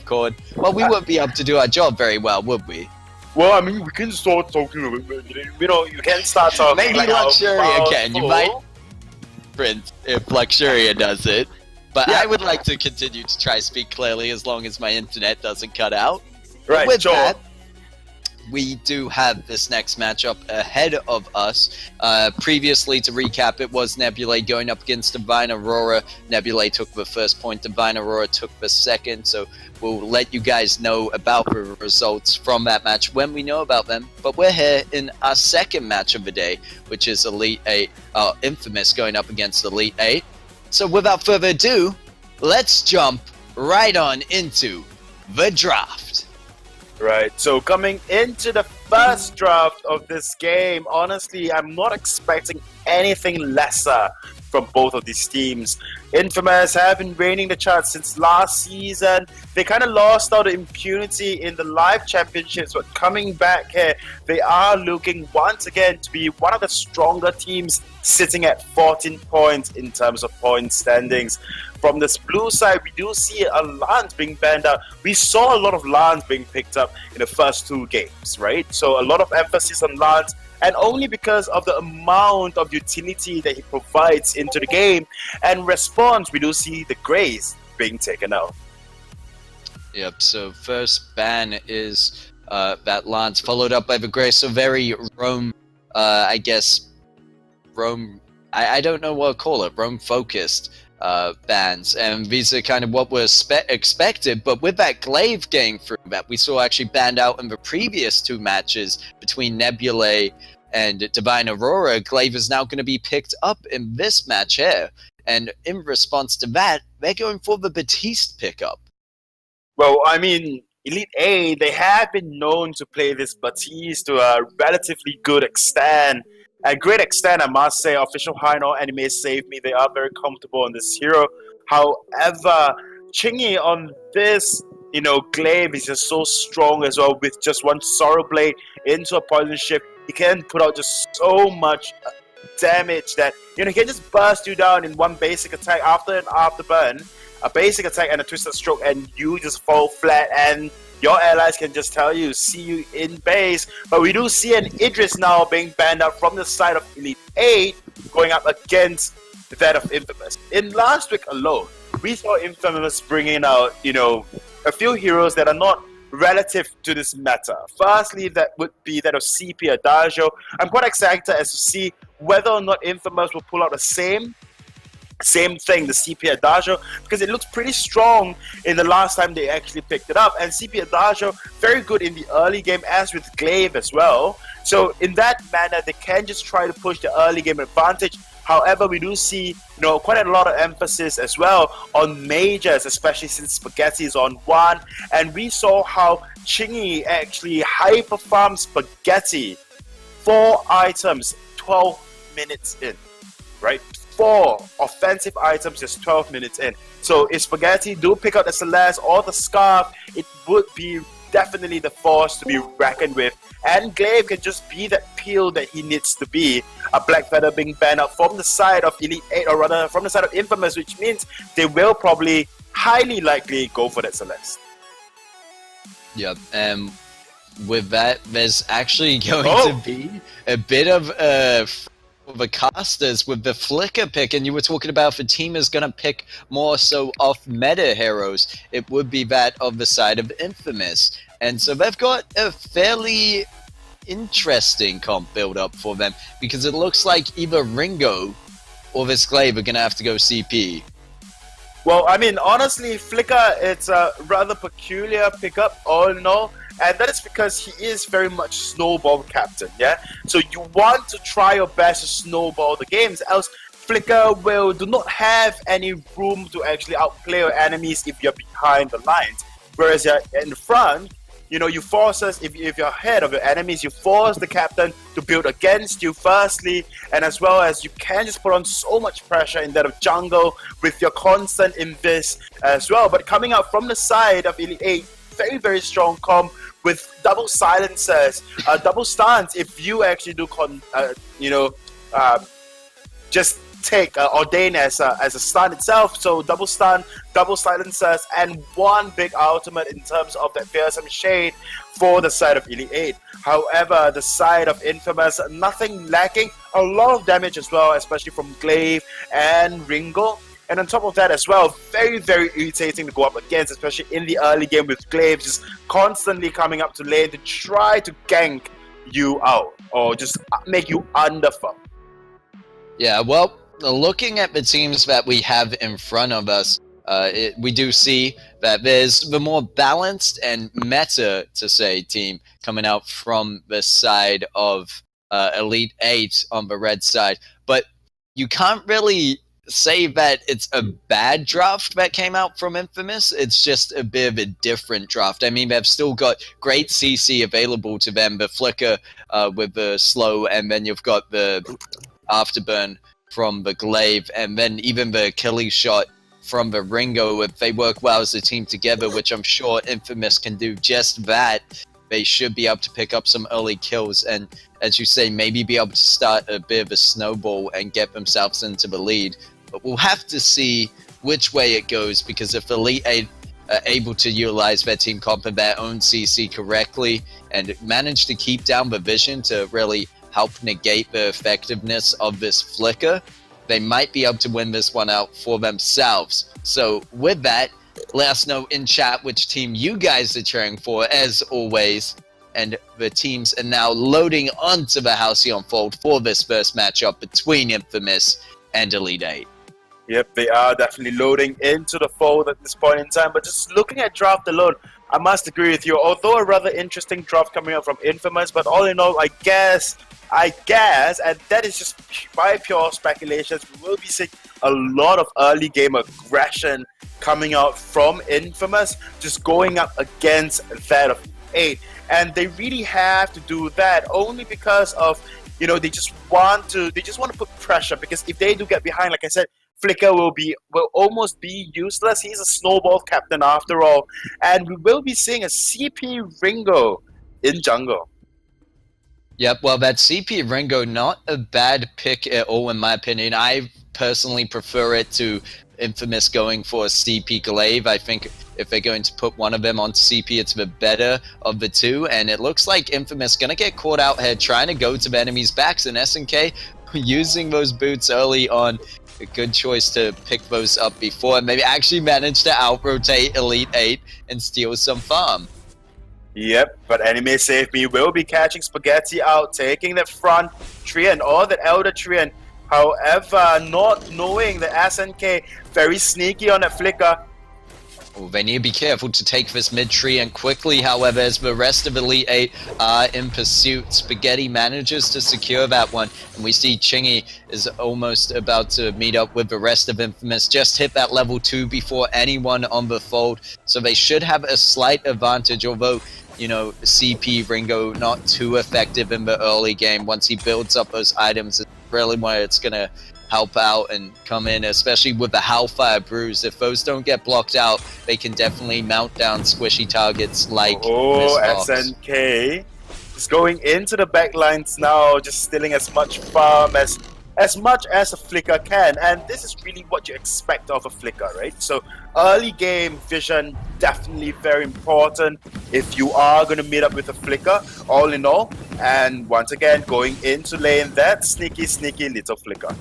Discord, well, we wouldn't be able to do our job very well, would we? Well, I mean, we can start talking about you can start talking. Maybe like Luxuria can. You might full. print if Luxuria does it. But Yeah. I would like to continue to try speak clearly as long as my internet doesn't cut out. But Right, with sure. that, we do have this next matchup ahead of us. Previously, to recap, it was Nebulae going up against Divine Aurora. Nebulae took the first point, Divine Aurora took the second, so we'll let you guys know about the results from that match when we know about them. But we're here in our second match of the day, which is Elite 8, Infamous going up against Elite 8. So without further ado, let's jump right on into the draft. Right, so coming into the first draft of this game, honestly, I'm not expecting anything lesser from both of these teams. Infamous have been reigning the charts since last season. They kind of lost out the impunity in the live championships, but coming back here, they are looking once again to be one of the stronger teams, sitting at 14 points in terms of point standings. From this blue side, we do see a Lance being banned out. We saw a lot of Lance being picked up in the first two games, right? So a lot of emphasis on Lance, and only because of the amount of utility that he provides into the game. And response, we do see the Greys being taken out. Yep, so first ban is that Lance, followed up by the Grey. So very Rome, I guess, Rome, I don't know what to call it, Rome-focused bans. And these are kind of what was expected, but with that Glaive getting through that, we saw actually banned out in the previous two matches between Nebulae and Divine Aurora. Glaive is now going to be picked up in this match here. And in response to that, they're going for the Batiste pickup. Well, I mean, Elite 8, they have been known to play this Batiste to a relatively good extent. A great extent, I must say. Official High Note Anime Save Me, they are very comfortable on this hero. However, Chingy on this, Glaive is just so strong as well. With just one Sorrow Blade into a Poison Shift, he can put out just so much damage that, he can just burst you down in one basic attack after an afterburn, a basic attack and a Twisted Stroke, and you just fall flat, and your allies can just tell you, see you in base. But we do see an Idris now being banned out from the side of Elite 8, going up against that of Infamous. In last week alone, we saw Infamous bringing out, a few heroes that are not relative to this meta. Firstly, that would be that of CP Adagio. I'm quite excited as to see whether or not Infamous will pull out the same thing, the CP Adagio, because it looks pretty strong in the last time they actually picked it up. And CP Adagio, very good in the early game, as with Glaive as well. So in that manner, they can just try to push the early game advantage. However, we do see, quite a lot of emphasis as well on majors, especially since Spaghetti is on one. And we saw how Chingy actually hyper-farmed Spaghetti 4 items, 12 minutes in, right? 4 offensive items just 12 minutes in. So if Spaghetti do pick up the Celeste or the Scarf, it would be definitely the force to be reckoned with. And Glaive can just be that peel that he needs to be. A Black Feather being banned out from the side of Elite 8, or rather from the side of Infamous, which means they will probably, highly likely, go for that Celeste. Yep, and with that, there's actually going to be a bit of the casters with the Flicker pick, and you were talking about if a team is going to pick more so off meta heroes, it would be that of the side of Infamous. And so they've got a fairly interesting comp build up for them, because it looks like either Ringo or this Glaive are going to have to go CP. Well, I mean, honestly, Flicker, it's a rather peculiar pickup, all in all. And that is because he is very much snowball captain, yeah? So you want to try your best to snowball the games, else Flicker do not have any room to actually outplay your enemies if you're behind the lines. Whereas you're in front, you force us, if you're ahead of your enemies, you force the captain to build against you firstly, and as well as you can just put on so much pressure in that of jungle with your constant invis as well. But coming out from the side of Elite 8, very, very strong comp with double silencers, double stuns if you actually do just take Ordain as a stun itself. So double stun, double silencers, and one big ultimate in terms of that fearsome shade for the side of Elite 8. However, the side of Infamous, nothing lacking, a lot of damage as well, especially from Glaive and Ringo. And on top of that as well, very, very irritating to go up against, especially in the early game with Glaive just constantly coming up to lane to try to gank you out or just make you underfarm. Yeah, well, looking at the teams that we have in front of us, we do see that there's the more balanced and meta, to say, team coming out from the side of Elite 8 on the red side. But you can't really say that it's a bad draft that came out from Infamous. It's just a bit of a different draft. I mean, they've still got great CC available to them, the Flicker with the slow, and then you've got the Afterburn from the Glaive, and then even the Achilles shot from the Ringo. If they work well as a team together, which I'm sure Infamous can do just that, they should be able to pick up some early kills and, as you say, maybe be able to start a bit of a snowball and get themselves into the lead. But we'll have to see which way it goes, because if Elite 8 are able to utilize their team comp and their own CC correctly and manage to keep down the vision to really help negate the effectiveness of this Flicker, they might be able to win this one out for themselves. So with that, let us know in chat which team you guys are cheering for, as always. And the teams are now loading onto the Halcyon Fold for this first matchup between Infamous and Elite 8. Yep, they are definitely loading into the fold at this point in time. But just looking at draft alone, I must agree with you. Although a rather interesting draft coming up from Infamous, but all in all, I guess, and that is just by pure speculations, we will be seeing a lot of early game aggression coming out from Infamous, just going up against that of 8. And they really have to do that only because of, you know, they just want to put pressure, because if they do get behind, like I said, Flicker will almost be useless. He's a snowball captain after all. And we will be seeing a CP Ringo in jungle. Yep, well, that CP Ringo, not a bad pick at all, in my opinion. I personally prefer it to Infamous going for CP Glaive. I think if they're going to put one of them on CP, it's the better of the two. And it looks like Infamous going to get caught out here trying to go to the enemy's backs. And SNK using those boots early on, a good choice to pick those up before, and maybe actually manage to out-rotate Elite 8 and steal some farm. Yep, but Anime Save Me will be catching Spaghetti out, taking the front Trian or the Elder Trian. However, not knowing the SNK, very sneaky on that Flicker. Oh, they need to be careful to take this mid tree and quickly, however, as the rest of Elite 8 are in pursuit. Spaghetti manages to secure that one, and we see Chingy is almost about to meet up with the rest of Infamous. Just hit that level 2 before anyone on the fold, so they should have a slight advantage, although, you know, CP Ringo not too effective in the early game. Once he builds up those items, it's really where it's going to help out and come in, especially with the Hellfire Brews. If those don't get blocked out, they can definitely mount down squishy targets like SNK is going into the backlines now, just stealing as much farm as a Flicker can, and this is really what you expect of a Flicker, right? So early game vision, definitely very important if you are going to meet up with a Flicker, all in all. And once again, going into lane, that sneaky little Flicker.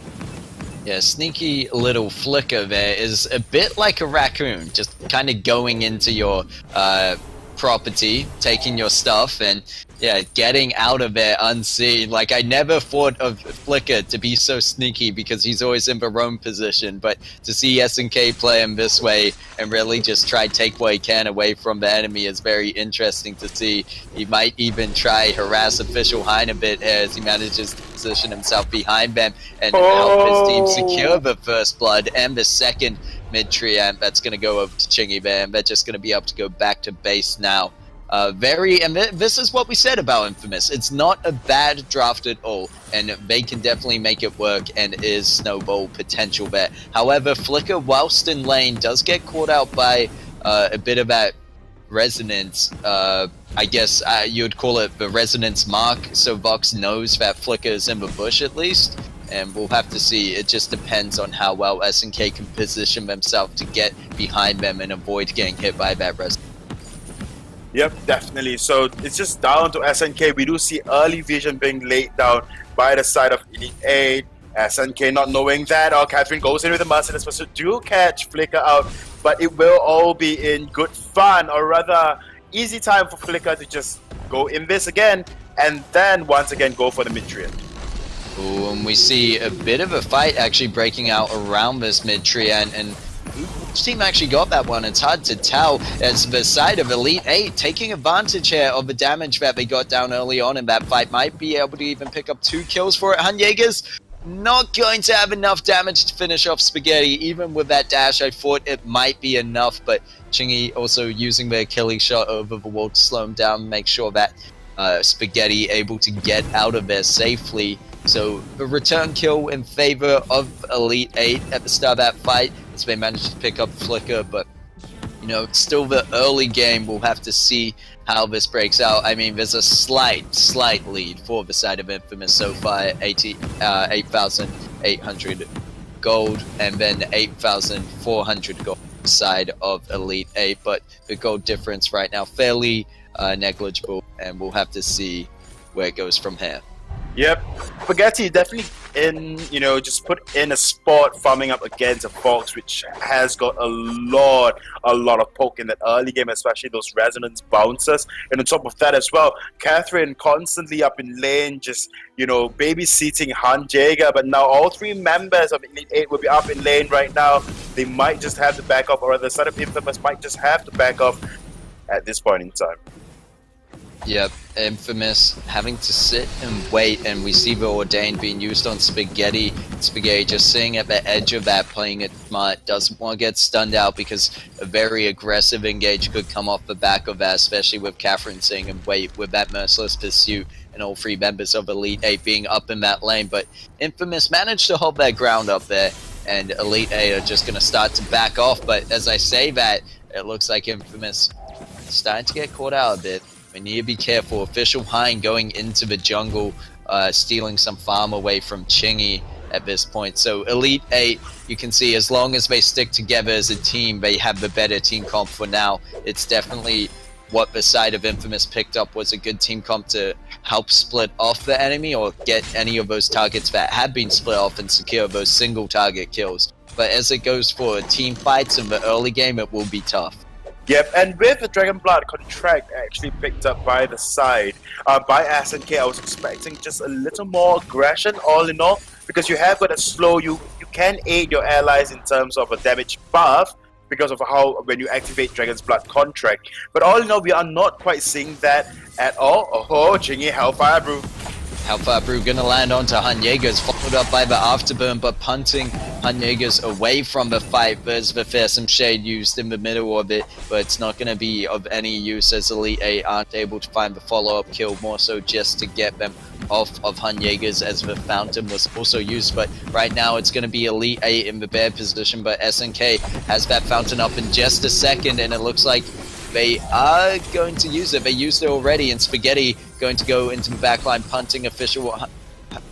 Yeah, sneaky little Flicker there is a bit like a raccoon, just kind of going into your property, taking your stuff, and yeah, getting out of there unseen. Like, I never thought of Flicker to be so sneaky because he's always in the roam position, but to see SNK play him this way and really just try to take what he can away from the enemy is very interesting to see. He might even try harass Official Hein a bit as he manages to position himself behind them and help his team secure the first blood and the second mid-tree amp. That's going to go over to Chingy there, and they're just going to be able to go back to base now. This is what we said about Infamous. It's not a bad draft at all, and they can definitely make it work and is snowball potential there. However, Flicker, whilst in lane, does get caught out by a bit of that resonance. I guess you would call it the resonance mark, so Vox knows that Flicker is in the bush at least. and we'll have to see. It just depends on how well SNK can position themselves to get behind them and avoid getting hit by that res. Yep, definitely. So it's just down to SNK. We do see early vision being laid down by the side of Elite 8. SNK not knowing that. Oh, Catherine goes in with the Merciless Pursuit. Do catch Flicker out, but it will all be in good fun, or rather easy time for Flicker to just go in this again, and then once again go for the mid-tree. Ooh, and we see a bit of a fight actually breaking out around this mid-tree, and which team actually got that one? It's hard to tell, as the side of Elite 8 taking advantage here of the damage that they got down early on in that fight, might be able to even pick up 2 kills for it. Hanyega's not going to have enough damage to finish off Spaghetti. Even with that dash, I thought it might be enough, but Chingy also using the Achilles shot over the wall to slow him down, make sure that Spaghetti able to get out of there safely. So the return kill in favor of Elite 8 at the start of that fight, as they managed to pick up Flicker, but you know, it's still the early game. We'll have to see how this breaks out. I mean, there's a slight lead for the side of Infamous so far, 8,800 gold, and then 8,400 gold side of Elite 8, but the gold difference right now fairly negligible, and we'll have to see where it goes from here. Yep, Spaghetti definitely in, just put in a spot farming up against a Fox, which has got a lot of poke in that early game, especially those resonance bouncers. And on top of that as well, Catherine constantly up in lane, just, babysitting Han Jaeger. But now all 3 members of Elite 8 will be up in lane right now. They might just have to back off, or the side of Infamous might just have to back off at this point in time. Yep, Infamous having to sit and wait, and we see the Ordained being used on Spaghetti. Spaghetti just sitting at the edge of that, playing it smart, doesn't want to get stunned out because a very aggressive engage could come off the back of that, especially with Catherine sitting and wait with that Merciless Pursuit and all 3 members of Elite 8 being up in that lane. But Infamous managed to hold their ground up there, and Elite 8 are just going to start to back off. But as I say that, it looks like Infamous is starting to get caught out a bit. We need to be careful. Official Hein going into the jungle, stealing some farm away from Chingy at this point. So Elite 8, you can see as long as they stick together as a team, they have the better team comp for now. It's definitely what the side of Infamous picked up was a good team comp to help split off the enemy or get any of those targets that had been split off and secure those single target kills. But as it goes for team fights in the early game, it will be tough. Yep, and with the Dragon Blood contract actually picked up by the side, by SNK, I was expecting just a little more aggression all in all, because you have got a slow, you can aid your allies in terms of a damage buff, because of how when you activate Dragon's Blood contract. But all in all, we are not quite seeing that at all. Oh, Chingy, Hellfire Brew. Hellfire Brew gonna land onto Hanyega's, followed up by the Afterburn, but punting Hanyega's away from the fight. There's the Fearsome Shade used in the middle of it, but it's not gonna be of any use as Elite 8 aren't able to find the follow-up kill, more so just to get them off of Hanyega's, as the Fountain was also used. But right now it's gonna be Elite 8 in the bear position, but SNK has that Fountain up in just a second, and it looks like they are going to use it. They used it already, and Spaghetti going to go into the backline, punting Official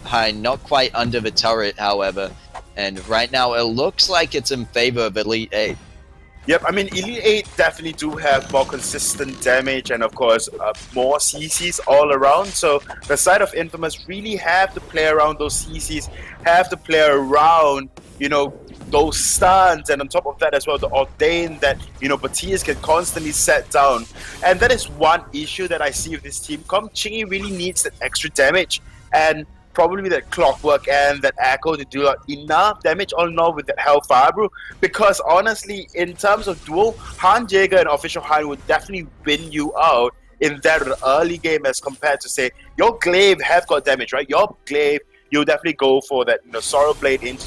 Hein, not quite under the turret, however. And right now, it looks like it's in favor of Elite 8. Yep, I mean, Elite 8 definitely do have more consistent damage and, of course, more CCs all around. So the side of Infamous really have to play around those CCs, have to play around, those stuns, and on top of that as well, the Ordained that, Batias can constantly set down. And that is one issue that I see with this team. Chingy really needs that extra damage, and probably that Clockwork and that Echo to do enough damage all in all with that Hellfire Brew, because honestly, in terms of duo, Han Jaeger and Official Hein would definitely win you out in that early game as compared to, say, your Glaive have got damage, right? Your Glaive, you'll definitely go for that, Sorrow Blade into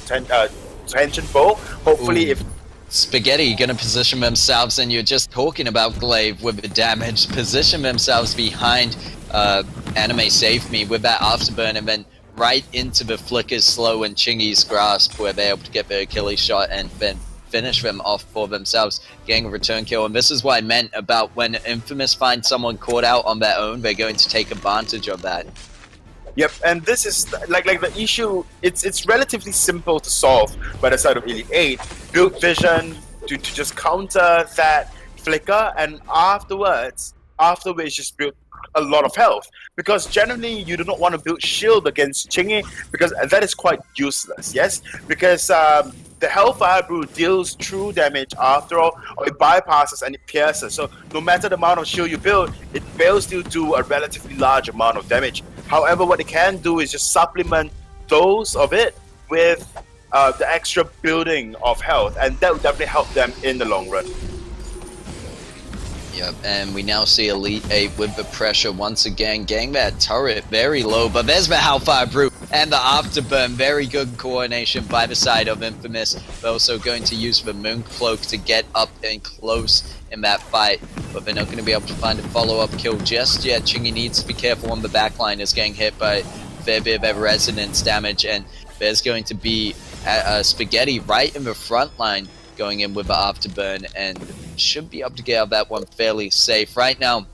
Tension Bow. Hopefully, Ooh. if Spaghetti gonna position themselves, and you're just talking about Glaive with the damage, position themselves behind Anime Save Me with that Afterburn, and then right into the Flicker's Slow and Chingy's Grasp, where they're able to get the Achilles shot and then finish them off for themselves, getting a return kill. And this is what I meant about when Infamous finds someone caught out on their own, they're going to take advantage of that. Yep, and this is like the issue. It's relatively simple to solve by the side of Elite 8. Build vision to just counter that flicker, and afterwards just build a lot of health, because generally you do not want to build shield against Chingy, because that is quite useless. Yes, because the Hellfire Brew deals true damage after all, or it bypasses and it pierces. So no matter the amount of shield you build, it will still do a relatively large amount of damage. However, what it can do is just supplement those of it with the extra building of health, and that will definitely help them in the long run. Yep, and we now see Elite 8 with the pressure once again, getting that turret very low, but there's the Hellfire Brew and the Afterburn. Very good coordination by the side of Infamous. They're also going to use the Moon Cloak to get up and close in that fight, but they're not going to be able to find a follow-up kill just yet. Chingy needs to be careful on the backline, is getting hit by a fair bit of that resonance damage, and there's going to be Spaghetti right in the front line, going in with the Afterburn, and should be able to get out that one fairly safe. Right now,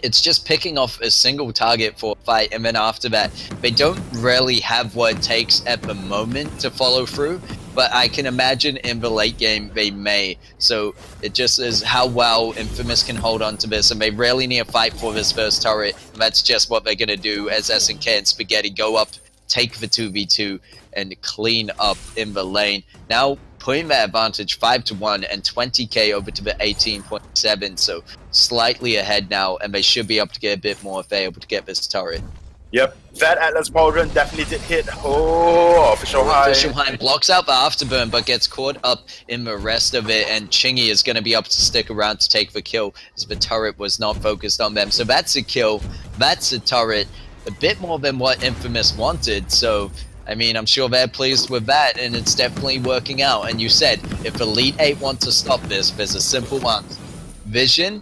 it's just picking off a single target for a fight, and then after that, they don't really have what it takes at the moment to follow through, but I can imagine in the late game they may. So it just is how well Infamous can hold on to this, and they really need a fight for this first turret, and that's just what they're going to do as SNK and Spaghetti go up, take the 2v2, and clean up in the lane. Now, putting that advantage 5-1 and 20k over to the 18.7, so slightly ahead now, and they should be able to get a bit more if they're able to get this turret. Yep, that Atlas Pauldron definitely did hit. Oh, Official High. Official High blocks out the Afterburn, but gets caught up in the rest of it, and Chingy is going to be able to stick around to take the kill, as the turret was not focused on them. So that's a kill, that's a turret, a bit more than what Infamous wanted, so I mean, I'm sure they're pleased with that, and it's definitely working out. And you said, if Elite 8 want to stop this, there's a simple one. Vision,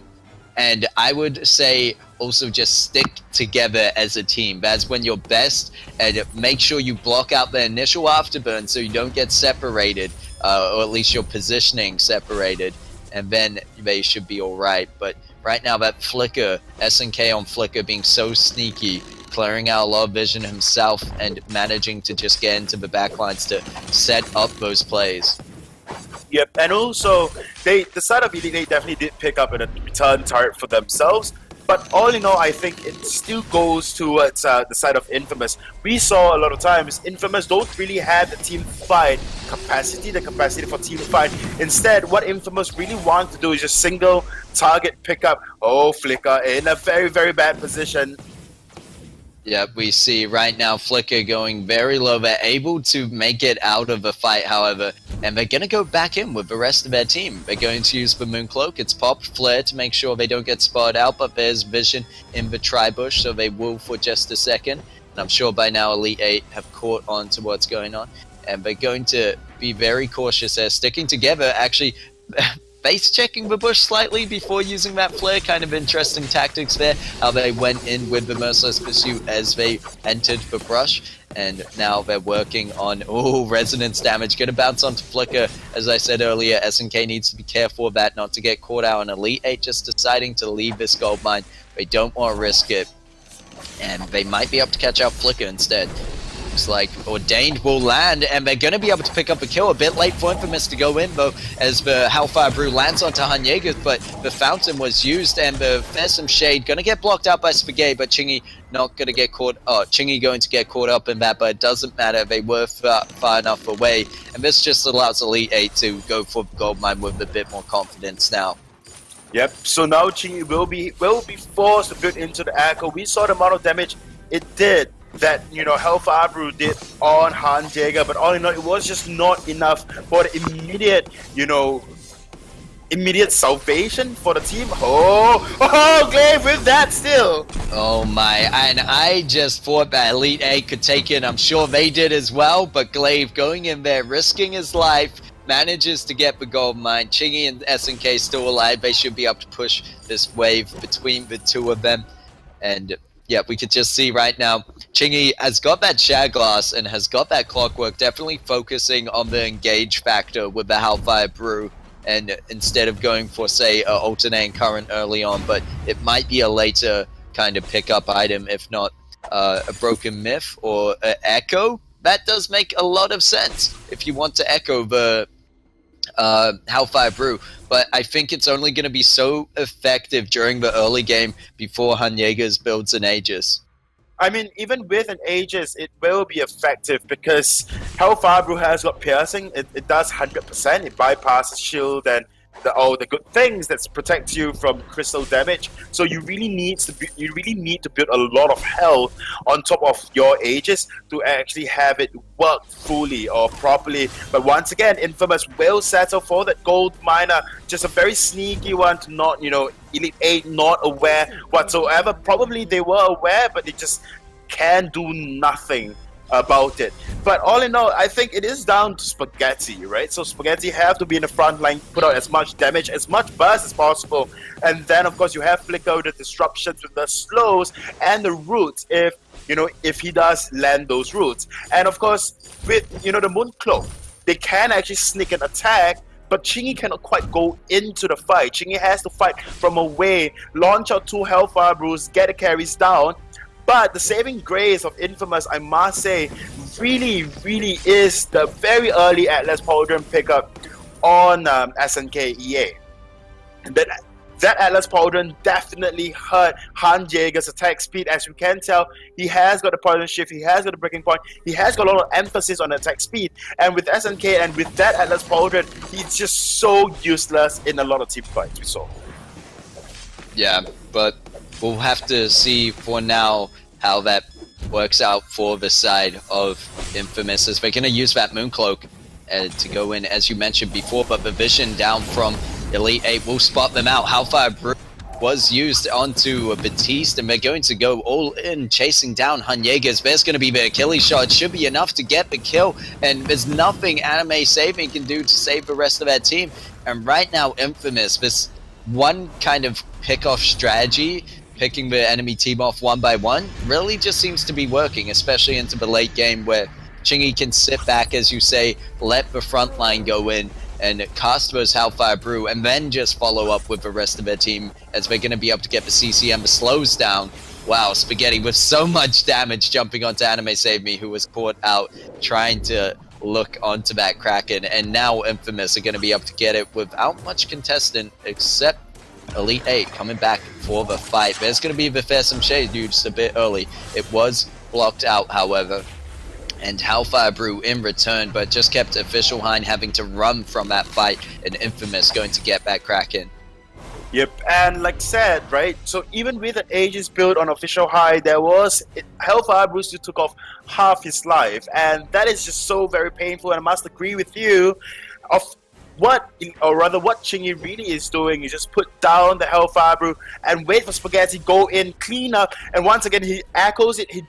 and I would say also just stick together as a team. That's when you're best, and make sure you block out the initial Afterburn so you don't get separated, or at least your positioning separated, and then they should be alright. But right now, that Flicker, SNK on Flicker being so sneaky, clearing out a lot of vision himself and managing to just get into the backlines to set up those plays. Yep, and also the side of Elite 8 definitely did pick up a return turret for themselves, but all in all, I think it still goes towards the side of Infamous. We saw a lot of times Infamous don't really have the team fight capacity, the capacity for team fight. Instead, what Infamous really want to do is just single target pickup. Oh, Flicker in a very, very bad position. Yeah, we see right now Flicker going very low. They're able to make it out of the fight, however, and they're going to go back in with the rest of their team. They're going to use the Moon Cloak. It's popped Flare to make sure they don't get spotted out, but there's vision in the Tri-Bush, so they will for just a second. And I'm sure by now Elite 8 have caught on to what's going on, and they're going to be very cautious there, sticking together, actually base checking the bush slightly before using that flare. Kind of interesting tactics there, how they went in with the Merciless Pursuit as they entered the brush, and now they're working on resonance damage. Gonna bounce onto Flicker. As I said earlier, SNK needs to be careful of that, not to get caught out, and Elite 8 just deciding to leave this gold mine. They don't want to risk it, and they might be able to catch out Flicker instead. Looks like Ordained will land, and they're going to be able to pick up a kill. A bit late for Infamous to go in, though, as the Hellfire Brew lands onto Hanyegas, but the Fountain was used, and the Fearsome Shade going to get blocked out by Spaghetti, but Chingy not going to get caught. Chingy going to get caught up in that, but it doesn't matter. They were far enough away, and this just allows Elite 8 to go for Gold Mine with a bit more confidence now. Yep, so now Chingy will be forced to build into the Echo. We saw the amount of damage it did, that, you know, Hellfire Brew did on Han Jaeger, but all in all, it was just not enough for the immediate salvation for the team. Glaive with that still. Oh my, and I just thought that Elite 8 could take it. I'm sure they did as well, but Glaive going in there, risking his life, manages to get the gold mine. Chingy and SNK still alive. They should be able to push this wave between the two of them, and yeah, we could just see right now, Chingy has got that Shad Glass and has got that Clockwork, definitely focusing on the engage factor with the Hellfire Brew, and instead of going for, say, alternating current early on, but it might be a later kind of pickup item, if not a Broken Myth or an Echo, that does make a lot of sense if you want to echo the Hellfire Brew. But I think it's only going to be so effective during the early game before Hanyegas builds an Aegis. I mean, even with an Aegis, it will be effective because Hellfire Brew has got piercing. It does 100%. It bypasses shield and all the good things that protect you from crystal damage. So you really need to build a lot of health on top of your Aegis to actually have it work fully or properly. But once again, Infamous will settle for that gold miner, just a very sneaky one to not, Elite 8 not aware whatsoever. Probably they were aware, but they just can do nothing about it. But all in all, I think it is down to Spaghetti, right? So Spaghetti have to be in the front line, put out as much damage, as much burst as possible, and then of course you have Flicker with the disruptions, with the slows and the roots, if he does land those roots. And of course with the Mooncloak, they can actually sneak an attack, but Chingy cannot quite go into the fight. Chingy has to fight from away, launch out 2 Hellfire Brews, get the carries down. But the saving grace of Infamous, I must say, really, really is the very early Atlas Pauldron pickup on SNK EA. That Atlas Pauldron definitely hurt Han Jaeger's attack speed. As you can tell, he has got the Poison Shift, he has got the Breaking Point, he has got a lot of emphasis on attack speed. And with SNK and with that Atlas Pauldron, he's just so useless in a lot of team fights we saw. Yeah, but we'll have to see for now how that works out for the side of Infamous, as they're going to use that Mooncloak to go in, as you mentioned before, but the vision down from Elite 8 will spot them out. Hellfire Brew was used onto Batiste, and they're going to go all in, chasing down Hanyegas. There's going to be the Achilles shot. It should be enough to get the kill, and there's nothing Anime Saving can do to save the rest of that team. And right now, Infamous, this one kind of pick-off strategy, picking the enemy team off one by one, really just seems to be working, especially into the late game where Chingy can sit back, as you say, let the front line go in and cast those Hellfire Brew, and then just follow up with the rest of their team, as they're going to be able to get the CCM slows down. Wow, Spaghetti with so much damage jumping onto Anime Save Me, who was caught out trying to look onto that Kraken, and now Infamous are going to be able to get it without much contestant, except Elite 8 coming back for the fight. There's going to be the Fearsome Shade just a bit early. It was blocked out, however, and Hellfire Brew in return, but just kept Official Hein having to run from that fight, and Infamous going to get that Kraken. Yep, and like said, right, so even with an Aegis build on Official High, there was Hellfire Brew still took off half his life, and that is just so very painful. And I must agree with you of what Chingy really is doing is just put down the Hellfire Brew and wait for Spaghetti, go in, clean up, and once again he echoes it, he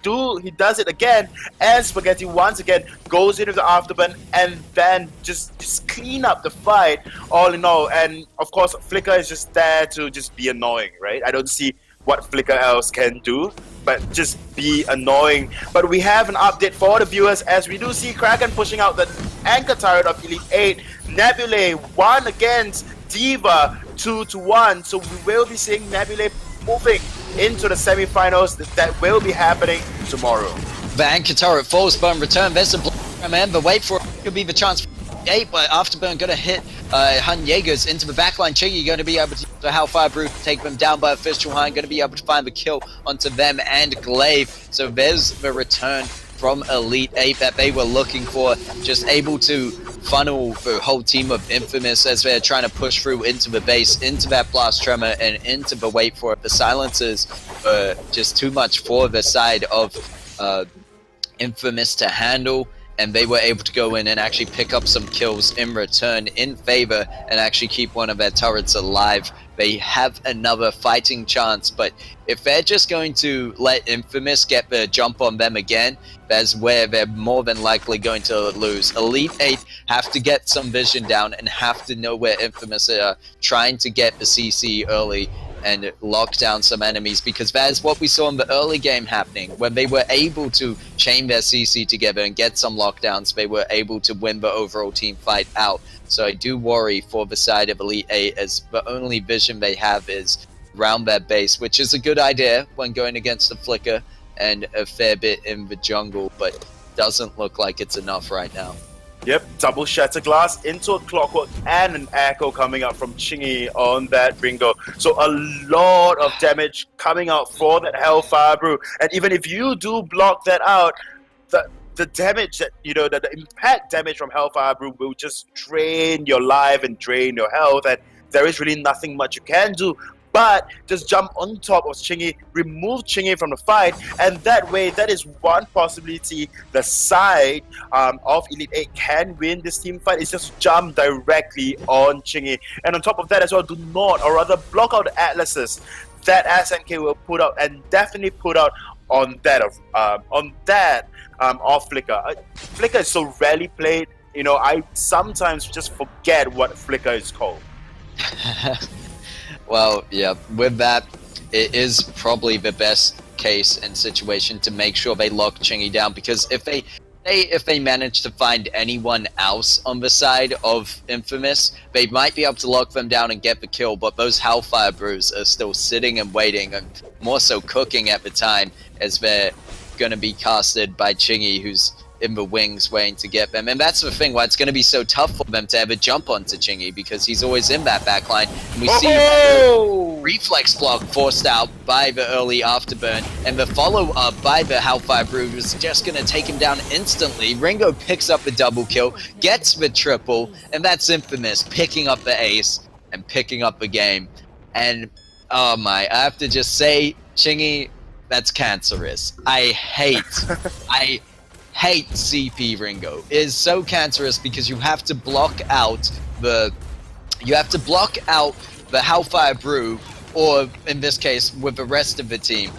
does it again, and Spaghetti once again goes into the Afterburn and then just clean up the fight all in all. And of course Flicker is just there to just be annoying, right? I don't see what Flicker else can do but just be annoying. But we have an update for the viewers, as we do see Kraken pushing out the anchor turret of Elite 8. Nebulae 1 against Diva 2-1. So we will be seeing Nebulae moving into the semifinals. That will be happening tomorrow. The anchor turret falls, burn return. There's a block, but wait for it. Could be the chance. 8, but Afterburn going to hit Han Jaegers into the backline. Chingy going to be able to use the Hellfire Brew to take them down by Official Hein, going to be able to find the kill onto them and Glaive. So there's the return from Elite 8 that they were looking for, just able to funnel the whole team of Infamous as they're trying to push through into the base, into that Blast Tremor, and into the wait for it. The silencers were just too much for the side of Infamous to handle, and they were able to go in and actually pick up some kills in return in favor and actually keep one of their turrets alive. They have another fighting chance, but if they're just going to let Infamous get the jump on them again, that's where they're more than likely going to lose. Elite 8 have to get some vision down and have to know where Infamous are, trying to get the CC early and lock down some enemies, because that is what we saw in the early game happening. When they were able to chain their CC together and get some lockdowns, they were able to win the overall team fight out. So I do worry for the side of Elite 8, as the only vision they have is around their base, which is a good idea when going against the Flicker, and a fair bit in the jungle, but doesn't look like it's enough right now. Yep, double shatter glass into a clockwork and an echo coming out from Chingy on that Ringo. So a lot of damage coming out for that Hellfire Brew. And even if you do block that out, the damage that, the impact damage from Hellfire Brew will just drain your life and drain your health. And there is really nothing much you can do but just jump on top of Chingy, remove Chingy from the fight, and that way, that is one possibility the side of Elite 8 can win this team fight, is just jump directly on Chingy. And on top of that as well, do not, or rather block out the Atlases that SNK will put out, and definitely put out on that of Flicker. Flicker is so rarely played, I sometimes just forget what Flicker is called. Well, yeah, with that, it is probably the best case and situation to make sure they lock Chingy down, because if they manage to find anyone else on the side of Infamous, they might be able to lock them down and get the kill, but those Hellfire Brews are still sitting and waiting, and more so cooking at the time, as they're going to be casted by Chingy, who's in the wings waiting to get them. And that's the thing, why it's going to be so tough for them to ever jump onto Chingy, because he's always in that backline. And we see the reflex block forced out by the early afterburn, and the follow-up by the Hellfire Brood was just going to take him down instantly. Ringo picks up the double kill, gets the triple, and that's Infamous picking up the ace and picking up the game. And oh my, I have to just say, Chingy, that's cancerous. I hate CP Ringo. It is so cancerous because you have to block out the Hellfire Brew, or in this case with the rest of the team,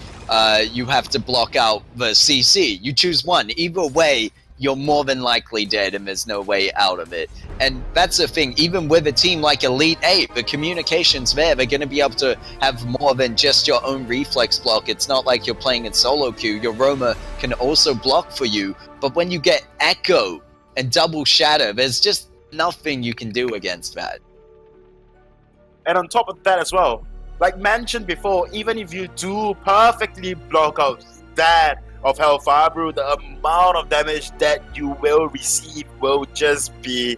you have to block out the CC. You choose one. Either way, you're more than likely dead, and there's no way out of it. And that's the thing, even with a team like Elite 8, the communication's there. They're going to be able to have more than just your own reflex block. It's not like you're playing in solo queue. Your Roma can also block for you. But when you get Echo and double shatter, there's just nothing you can do against that. And on top of that as well, like mentioned before, even if you do perfectly block out that of Hellfire Brew, the amount of damage that you will receive will just be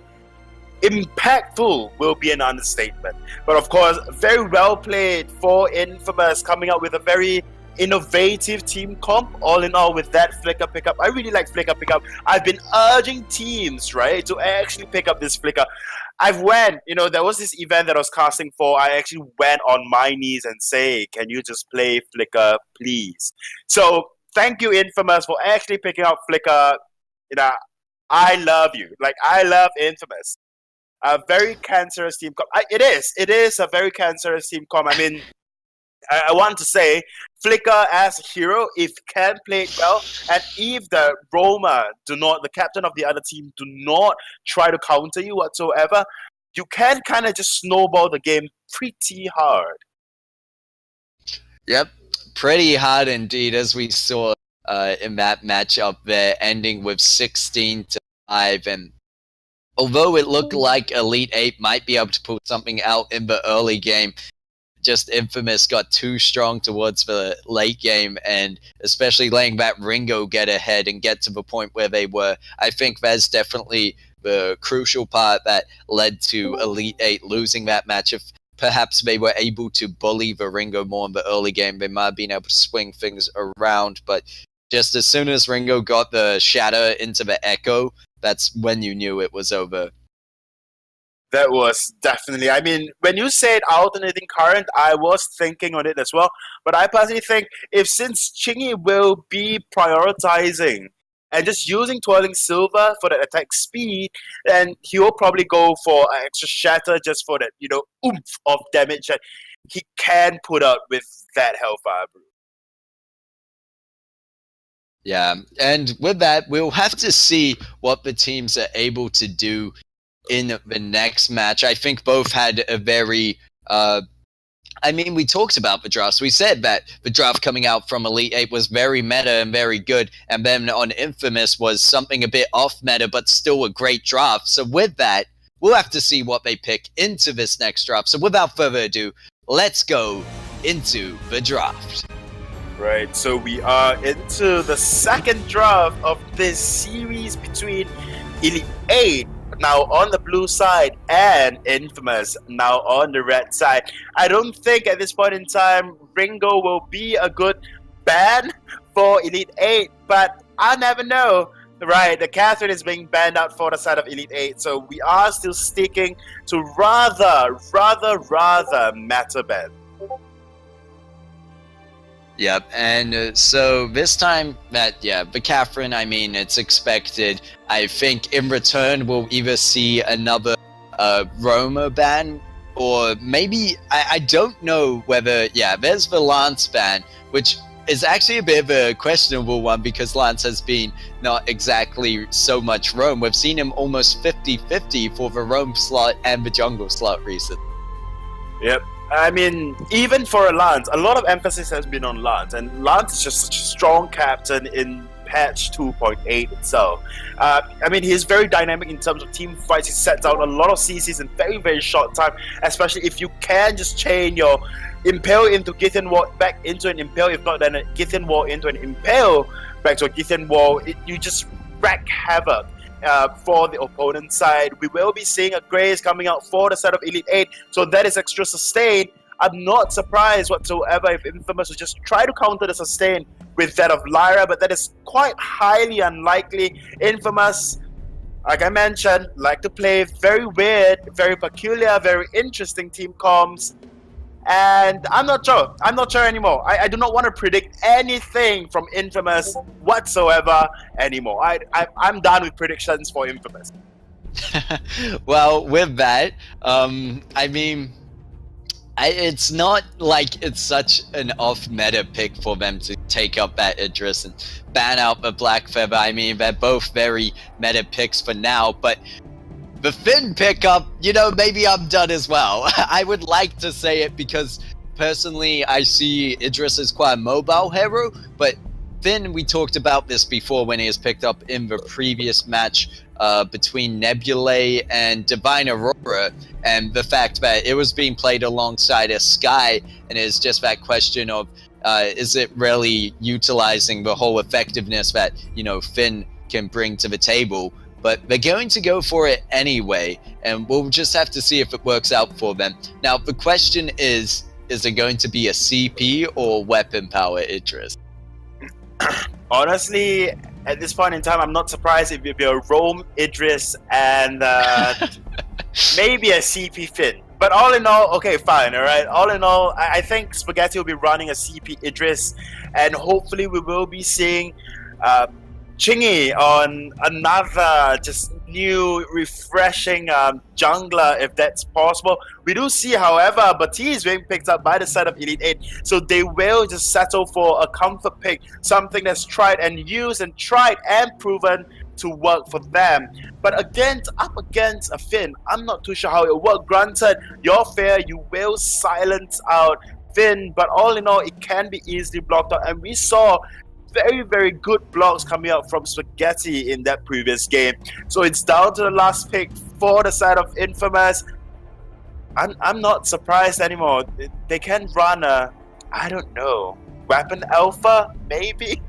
impactful, will be an understatement. But of course, very well played for Infamous, coming out with a very innovative team comp. All in all, with that Flicker pickup, I really like Flicker pickup. I've been urging teams, right, to actually pick up this Flicker. There was this event that I was casting for. I actually went on my knees and say, can you just play Flicker, please? So thank you, Infamous, for actually picking up Flicker. I love you. I love Infamous. A very cancerous team comp. It is a very cancerous team comp. I mean, I want to say, Flicker as a hero, if can play it well, and if the Roma the captain of the other team, do not try to counter you whatsoever, you can kind of just snowball the game pretty hard. Yep, pretty hard indeed, as we saw in that matchup there, ending with 16-5. And although it looked like Elite 8 might be able to pull something out in the early game, just Infamous got too strong towards the late game, and especially letting that Ringo get ahead and get to the point where they were. I think that's definitely the crucial part that led to Elite 8 losing that match. If perhaps they were able to bully the Ringo more in the early game, they might have been able to swing things around. But just as soon as Ringo got the shatter into the Echo, that's when you knew it was over. That was definitely, I mean, when you said alternating current, I was thinking on it as well. But I personally think, since Chingy will be prioritizing and just using Twirling Silver for the attack speed, then he will probably go for an extra shatter just for that, oomph of damage that he can put out with that Hellfire Brew. Yeah, and with that, we'll have to see what the teams are able to do in the next match. I think both had a very we talked about the drafts. We said that the draft coming out from Elite 8 was very meta and very good, and then on Infamous was something a bit off meta, but still a great draft. So with that, we'll have to see what they pick into this next draft. So without further ado, let's go into the draft. Right, so we are into the second draft of this series between Elite 8, now on the blue side, and Infamous, now on the red side. I don't think at this point in time Ringo will be a good ban for Elite 8, but I never know. Right, the Catherine is being banned out for the side of Elite 8, so we are still sticking to rather meta ban. Yep, and so this time the Catherine, I mean, it's expected. I think in return we'll either see another Roma ban, or maybe, I don't know whether, there's the Lance ban, which is actually a bit of a questionable one because Lance has been not exactly so much roam. We've seen him almost 50-50 for the roam slot and the jungle slot recently. Yep. I mean, even for a Lance, a lot of emphasis has been on Lance, and Lance is just such a strong captain in patch 2.8 itself. I mean, he's very dynamic in terms of team fights. He sets out a lot of CCs in very short time, especially if you can just chain your Impale into Githian Wall back into an Impale, if not then a Githian Wall into an Impale back to a Githian Wall. You just wreak havoc. For the opponent side, we will be seeing a Grace coming out for the side of Elite 8, so that is extra sustain. I'm not surprised whatsoever if Infamous would just try to counter the sustain with that of Lyra, but that is quite highly unlikely. Infamous, like I mentioned, like to play very weird, very peculiar, very interesting team comps. And I'm not sure anymore. I do not want to predict anything from Infamous whatsoever anymore. I'm done with predictions for Infamous. Well, with that, I mean, it's not like it's such an off-meta pick for them to take up that Idris and ban out the Black Feather. I mean, they're both very meta picks for now, but the Finn pickup, maybe I'm done as well. I would like to say it because personally I see Idris as quite a mobile hero, but Finn, we talked about this before when he was picked up in the previous match between Nebulae and Divine Aurora, and the fact that it was being played alongside a Sky, and it's just that question of is it really utilizing the whole effectiveness that Finn can bring to the table. But they're going to go for it anyway, and we'll just have to see if it works out for them. Now, the question is it going to be a CP or weapon power Idris? Honestly, at this point in time, I'm not surprised if it would be a Roam Idris and maybe a CP Finn. But all in all, okay, fine, all right? All in all, I think Spaghetti will be running a CP Idris, and hopefully we will be seeing Chingy on another just new, refreshing jungler, if that's possible. We do see, however, Bati is being picked up by the side of Elite 8, so they will just settle for a comfort pick, something that's tried and used and tried and proven to work for them. But up against a Finn, I'm not too sure how it will work. Granted, your fear, you will silence out Finn, but all in all, it can be easily blocked out, and we saw very good blocks coming out from Spaghetti in that previous game. So it's down to the last pick for the side of Infamous. I'm not surprised anymore. They can run I don't know, Weapon Alpha, maybe?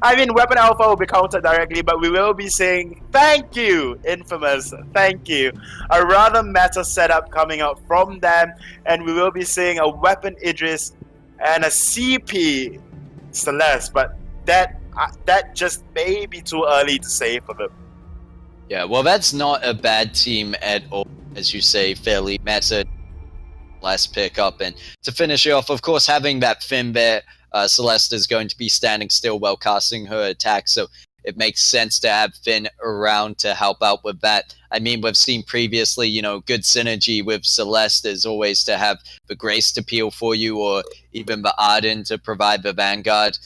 I mean, Weapon Alpha will be countered directly, but we will be saying, thank you, Infamous, thank you. A rather meta setup coming out from them, and we will be seeing a Weapon Idris and a CP Celeste, but that just may be too early to say for them. Yeah, well, that's not a bad team at all, as you say, fairly meta last pick up. And to finish it off, of course, having that Finn there, Celeste is going to be standing still while casting her attack, so it makes sense to have Finn around to help out with that. I mean, we've seen previously, good synergy with Celeste is always to have the Grace to peel for you, or even the Arden to provide the Vanguard.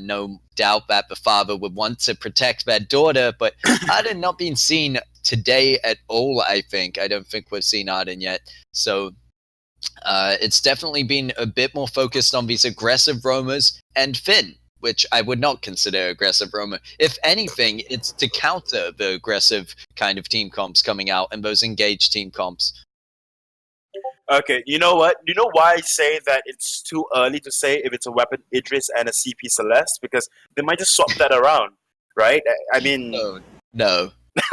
No doubt that the father would want to protect their daughter, but Arden not being seen today at all, I think. I don't think we've seen Arden yet. So it's definitely been a bit more focused on these aggressive roamers and Finn, which I would not consider aggressive roamer. If anything, it's to counter the aggressive kind of team comps coming out and those engaged team comps. Okay, you know what? You know why I say that it's too early to say if it's a weapon Idris and a CP Celeste? Because they might just swap that around, right? I mean, No, no,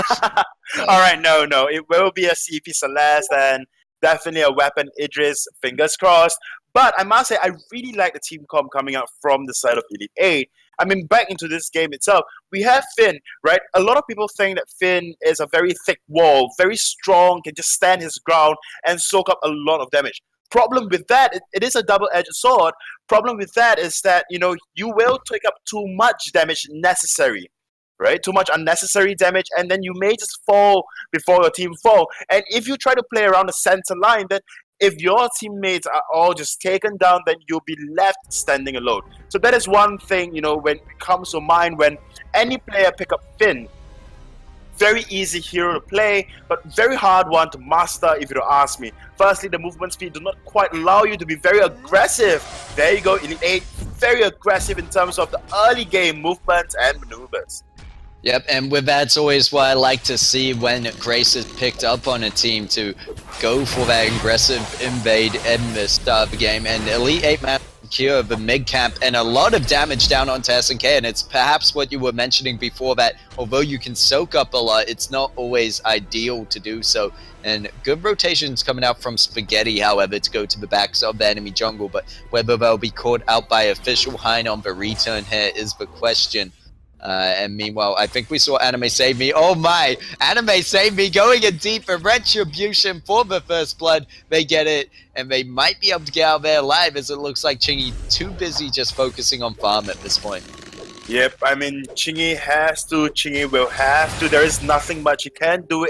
all no. right, no. It will be a CP Celeste and definitely a weapon Idris, fingers crossed. But I must say, I really like the team comp coming out from the side of Elite 8. I mean, back into this game itself, we have Finn, right? A lot of people think that Finn is a very thick wall, very strong, can just stand his ground and soak up a lot of damage. Problem with that, it is a double-edged sword. Problem with that is that, you will take up too much damage necessary, right? Too much unnecessary damage, and then you may just fall before your team fall. And if you try to play around the center line, then if your teammates are all just taken down, then you'll be left standing alone. So that is one thing, when it comes to mind when any player pick up Finn. Very easy hero to play, but very hard one to master if you don't ask me. Firstly, the movement speed does not quite allow you to be very aggressive. There you go, Elite 8, very aggressive in terms of the early game movements and maneuvers. Yep, and with that, it's always what I like to see when Grace is picked up on a team to go for that aggressive invade in the start of the game. And Elite 8 man secure the mid camp and a lot of damage down onto SNK. And it's perhaps what you were mentioning before, that although you can soak up a lot, it's not always ideal to do so. And good rotations coming out from Spaghetti, however, to go to the backs of the enemy jungle. But whether they'll be caught out by official Hein on the return here is the question. And meanwhile, I think we saw Anime Save Me. Oh my! Anime Save Me going in deep for Retribution for the first blood. They get it, and they might be able to get out there alive, as it looks like Chingy too busy just focusing on farm at this point. Yep, I mean, Chingy has to, Chingy will have to. There is nothing much he can do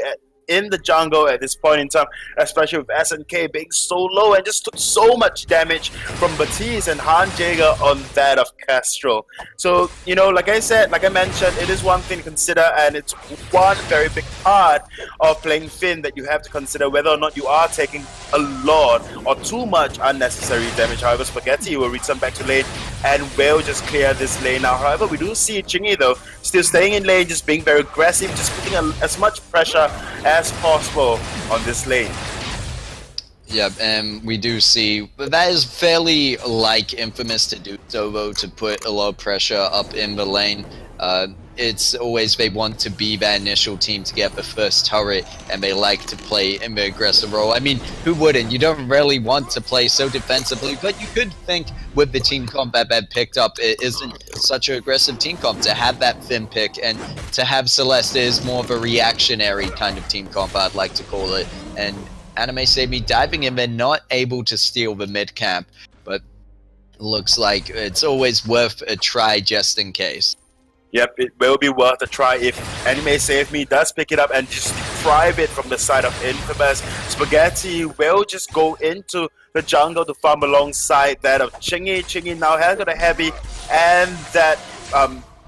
in the jungle at this point in time, especially with SNK being so low and just took so much damage from Batiste and Han Jaeger on that of Castro. So, like I mentioned, it is one thing to consider, and it's one very big part of playing Finn that you have to consider whether or not you are taking a lot or too much unnecessary damage. However, Spaghetti will return back to lane and will just clear this lane now. However, we do see Chingy though still staying in lane, just being very aggressive, just putting as much pressure as possible on this lane. Yep, and we do see that is fairly like Infamous to do so, though, to put a lot of pressure up in the lane. It's always they want to be that initial team to get the first turret, and they like to play in the aggressive role. I mean, who wouldn't? You don't really want to play so defensively, but you could think with the team comp that they've picked up, it isn't such an aggressive team comp to have that Finn pick, and to have Celeste is more of a reactionary kind of team comp, I'd like to call it. And Anime Save Me diving in, they're not able to steal the mid camp, but looks like it's always worth a try just in case. Yep, it will be worth a try if Anime Save Me does pick it up and just deprive it from the side of Infamous. Spaghetti will just go into the jungle to farm alongside that of Chingy. Chingy now has got a heavy and that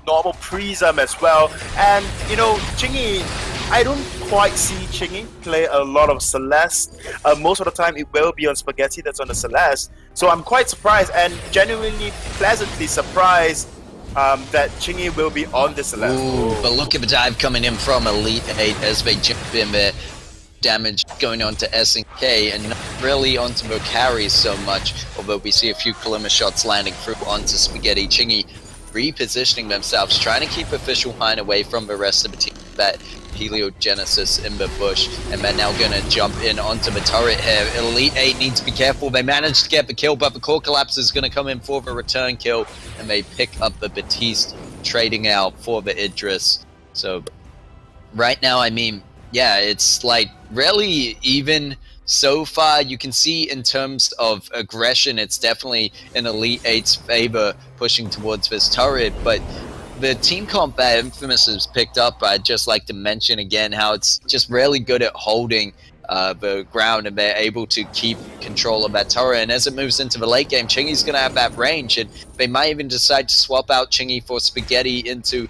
normal Prism as well. And, Chingy, I don't quite see Chingy play a lot of Celeste. Most of the time it will be on Spaghetti that's on the Celeste. So I'm quite surprised and genuinely pleasantly surprised that Chingy will be on the Celeste. Ooh, but look at the dive coming in from Elite 8 as they jump in there. Damage going on to SNK and not really onto the carries so much, although we see a few Kalima shots landing through onto Spaghetti. Chingy repositioning themselves, trying to keep official Hein away from the rest of the team. That Heliogenesis in the bush, and they're now going to jump in onto the turret here. Elite 8 need to be careful. They managed to get the kill, but the core collapse is going to come in for the return kill, and they pick up the Batiste, trading out for the Idris. So right now, I mean, yeah, it's like really even so far. You can see in terms of aggression, it's definitely in Elite 8's favor pushing towards this turret, but the team comp that Infamous has picked up, I'd just like to mention again how it's just really good at holding the ground, and they're able to keep control of that turret. And as it moves into the late game, Chingy's going to have that range, and they might even decide to swap out Chingy for Spaghetti into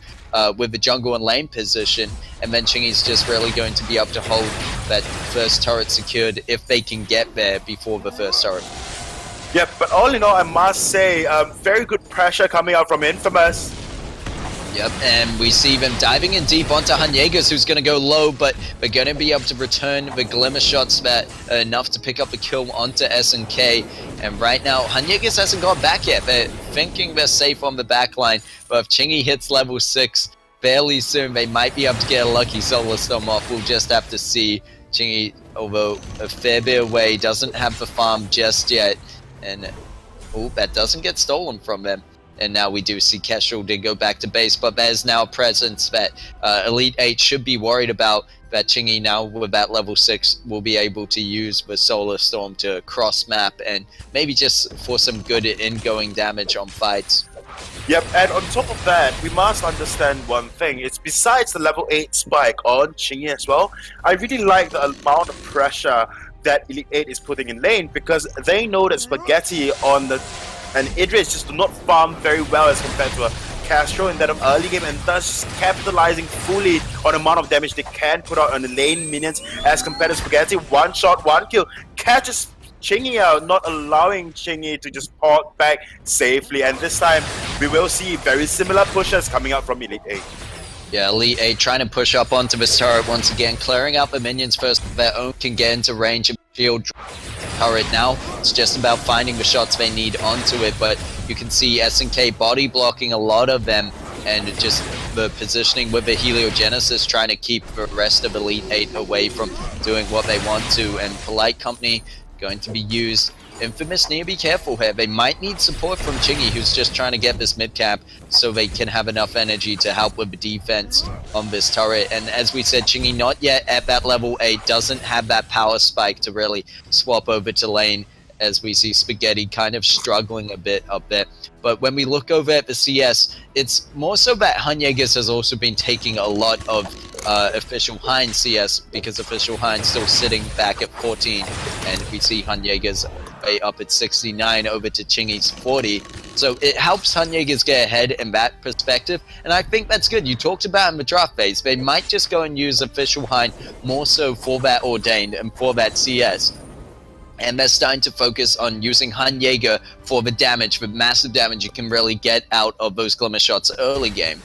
with the jungle and lane position, and then Chingy's just really going to be able to hold that first turret secured if they can get there before the first turret. Yep, but all in all, I must say, very good pressure coming out from Infamous. Yep, and we see them diving in deep onto Hanyegas, who's going to go low, but they're going to be able to return the glimmer shots that are enough to pick up the kill onto SNK. And right now, Hanyegas hasn't got back yet. They're thinking they're safe on the back line, but if Chingy hits level 6 fairly soon, they might be able to get a lucky Solar Storm off. We'll just have to see. Chingy, although a fair bit away, doesn't have the farm just yet. And, oh, that doesn't get stolen from them. And now we do see Kestrel did go back to base, but there's now a presence that Elite 8 should be worried about, that Chingy now with that level 6 will be able to use the Solar Storm to cross map and maybe just for some good ingoing damage on fights. Yep, and on top of that, we must understand one thing. It's besides the level 8 spike on Chingy as well, I really like the amount of pressure that Elite 8 is putting in lane, because they know that Spaghetti on the and Idris just do not farm very well as compared to a Castro in that early game, and thus capitalizing fully on the amount of damage they can put out on the lane minions as compared to Spaghetti. One shot, one kill, catches Chingy out, not allowing Chingy to just port back safely. And this time, we will see very similar pushes coming out from Elite 8. Yeah, Elite 8 trying to push up onto this turret once again, clearing out the minions first. Their own can get into range and shield turret now. It's just about finding the shots they need onto it, but you can see SNK body blocking a lot of them, and just the positioning with the Heliogenesis trying to keep the rest of Elite 8 away from doing what they want to. And Polite Company going to be used. Infamous need to be careful here. They might need support from Chingy, who's just trying to get this mid cap so they can have enough energy to help with the defense on this turret. And as we said, Chingy not yet at that level 8, doesn't have that power spike to really swap over to lane, as we see Spaghetti kind of struggling a bit up there. But when we look over at the CS, it's more so that Hanyegas has also been taking a lot of Official Hein CS, because Official Hein's still sitting back at 14, and we see Hanyegas way up at 69 over to Chingy's 40. So it helps Hanyegas get ahead in that perspective, and I think that's good. You talked about in the draft phase, they might just go and use Official Hein more so for that Ordained and for that CS. And they're starting to focus on using Hanyegas for the damage, the massive damage you can really get out of those glimmer shots early game.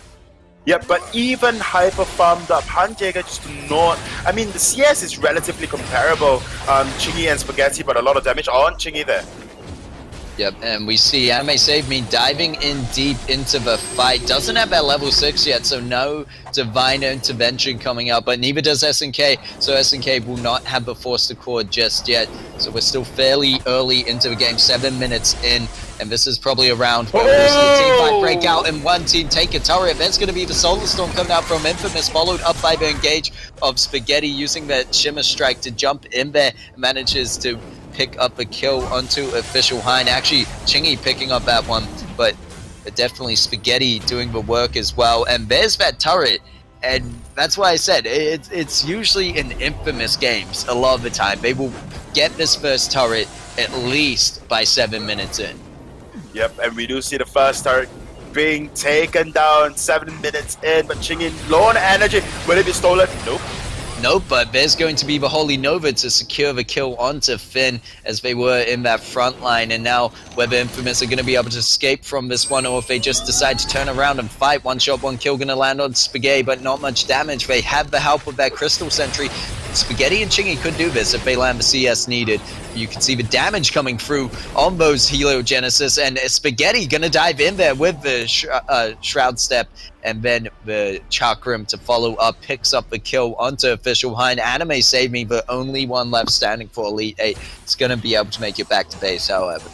Yeah, but even hyper farmed up Hanyegas just do not. I mean, the CS is relatively comparable, Chingy and Spaghetti, but a lot of damage on Chingy there. Yep, and we see Anime Save Me diving in deep into the fight. Doesn't have that level 6 yet, so no divine intervention coming out, but neither does SNK, so SNK will not have the Force Accord just yet. So we're still fairly early into the game, 7 minutes in, and this is probably a round where we'll see a team fight break out and one team take a turret. There's going to be the Solar Storm coming out from Infamous, followed up by the engage of Spaghetti using that Shimmer Strike to jump in there, and manages to pick up a kill onto Official Hein. Actually, Chingy picking up that one, but definitely Spaghetti doing the work as well. And there's that turret, and that's why I said it's usually in Infamous games a lot of the time they will get this first turret at least by 7 minutes in. Yep, and we do see the first turret being taken down 7 minutes in, but Chingy low on energy. Will it be stolen? Nope. Nope, but there's going to be the Holy Nova to secure the kill onto Finn, as they were in that front line. And now whether Infamous are going to be able to escape from this one, or if they just decide to turn around and fight. One shot, one kill going to land on Spaghetti, but not much damage. They have the help of that Crystal Sentry. Spaghetti and Chingy could do this if they land the CS needed. You can see the damage coming through on those Heliogenesis, and Spaghetti going to dive in there with the Shroud Step, and then the Chakram to follow up, picks up the kill onto Official Hein. Anime Save Me, the only one left standing for Elite 8. It's going to be able to make it back to base, however.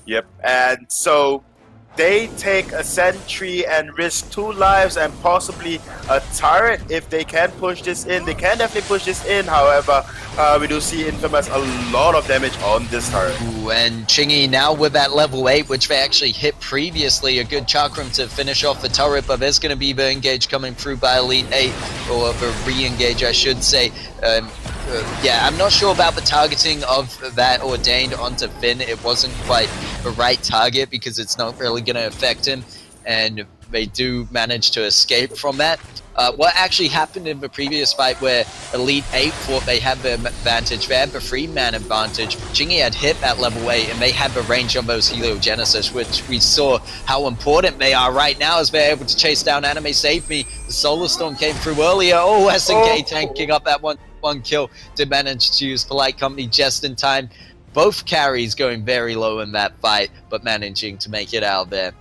Yep, and so they take a sentry and risk 2 lives and possibly a turret if they can push this in. They can definitely push this in, however, we do see Infamous a lot of damage on this turret. Ooh, and Chingy now with that level 8, which they actually hit previously, a good Chakram to finish off the turret, but there's going to be the engage coming through by Elite 8, or the re-engage I should say. Yeah, I'm not sure about the targeting of that Ordained onto Finn. It wasn't quite the right target because it's not really going to affect him, and they do manage to escape from that. what actually happened in the previous fight where Elite 8 thought they had the advantage. They had the 3-man advantage. Chingy had hit that level 8 and they had the range on those Heliogenesis, which we saw how important they are right now as they're able to chase down Anime Save Me. The Solar Storm came through earlier. Oh, SNK tanking up that one kill to manage to use Polite Company just in time. Both carries going very low in that fight, but managing to make it out there.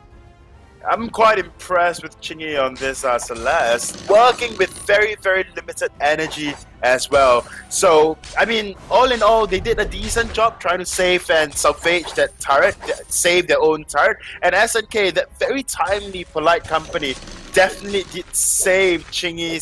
I'm quite impressed with Chingy on this Celeste, working with very, very limited energy as well. So, I mean, all in all, they did a decent job trying to save and salvage that turret, save their own turret. And SNK, that very timely, Polite Company, definitely did save Chingy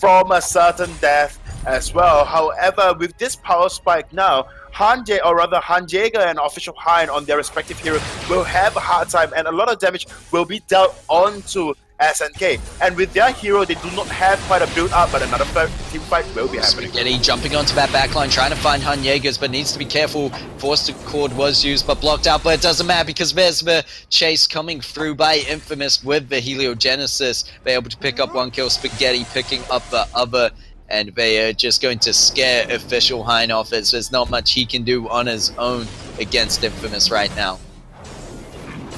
from a certain death as well. However, with this power spike now, Han Jaeger and Official Hein on their respective heroes will have a hard time, and a lot of damage will be dealt onto SNK. And with their hero, they do not have quite a build up, but another team fight will be happening. Spaghetti jumping onto that backline, trying to find Han Jaegers, but needs to be careful. Forced Accord was used, but blocked out, but it doesn't matter because there's the chase coming through by Infamous with the Heliogenesis. They're able to pick up one kill, Spaghetti picking up the other. And they are just going to scare Official Hein off as there's not much he can do on his own against Infamous right now.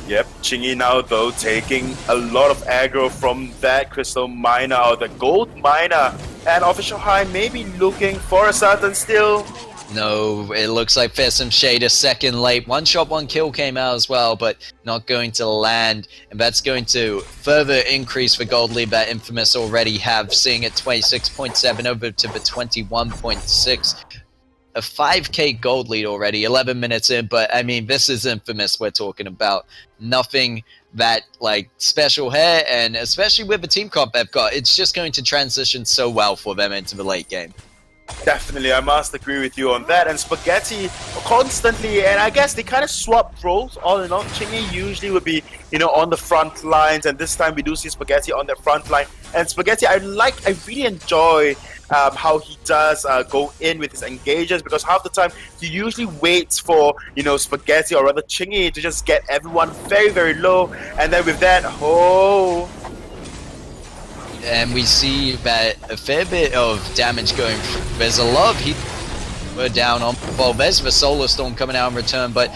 Yep, Chingy now though taking a lot of aggro from that Crystal Miner or the Gold Miner. And Official Hein may be looking for a certain steal. No, it looks like there's some shade a second late. One shot, one kill came out as well, but not going to land. And that's going to further increase the gold lead that Infamous already have, seeing it 26.7 over to the 21.6. A 5k gold lead already, 11 minutes in, but I mean, this is Infamous we're talking about. Nothing that, like, special here, and especially with the team comp they've got, it's just going to transition so well for them into the late game. Definitely, I must agree with you on that. And Spaghetti constantly, and I guess they kind of swap roles all in all. Chingy usually would be, on the front lines, and this time we do see Spaghetti on the front line. And Spaghetti, I really enjoy how he does go in with his engages, because half the time he usually waits for, Spaghetti or rather Chingy to just get everyone very, very low. And then with that, and we see that a fair bit of damage going through. There's a lot of heat. We're down on. Well, there's the Solar Storm coming out in return, but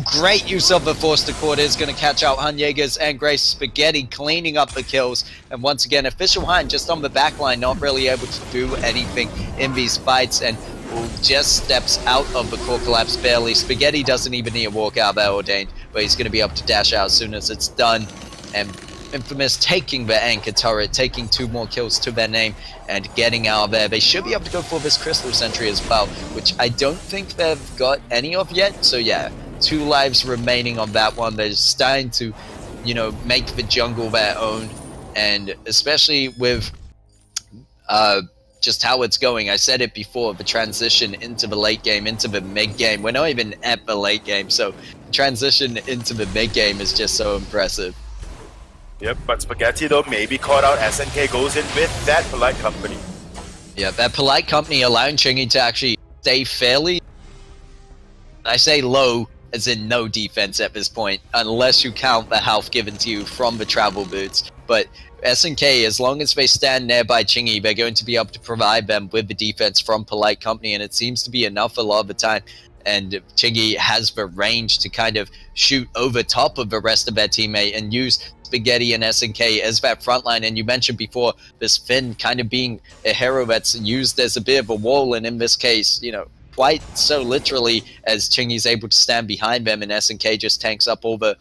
great use of the Forced Accord is going to catch out Han Jaegers and Grace. Spaghetti cleaning up the kills. And once again, Official Hein just on the backline, not really able to do anything in these fights, and just steps out of the core collapse barely. Spaghetti doesn't even need a walk out there ordained, but he's going to be able to dash out as soon as it's done. And Infamous taking the anchor turret, taking 2 more kills to their name, and getting out of there. They should be able to go for this Crystal Sentry as well, which I don't think they've got any of yet. So yeah, 2 lives remaining on that one. They're starting to, make the jungle their own, and especially with just how it's going. I said it before, the transition into the late game, into the mid game. We're not even at the late game, so transition into the mid game is just so impressive. Yep, but Spaghetti though may be caught out. SNK goes in with that Polite Company. Yeah, that Polite Company allowing Chingy to actually stay fairly, I say low, as in no defense at this point, unless you count the health given to you from the travel boots. But SNK, as long as they stand nearby Chingy, they're going to be able to provide them with the defense from Polite Company, and it seems to be enough a lot of the time. And Chingy has the range to kind of shoot over top of the rest of their teammate and use Spaghetti and SNK as that front line. And you mentioned before this Finn kind of being a hero that's used as a bit of a wall, and in this case, quite so literally, as Chingy's able to stand behind them and SNK just tanks up all the,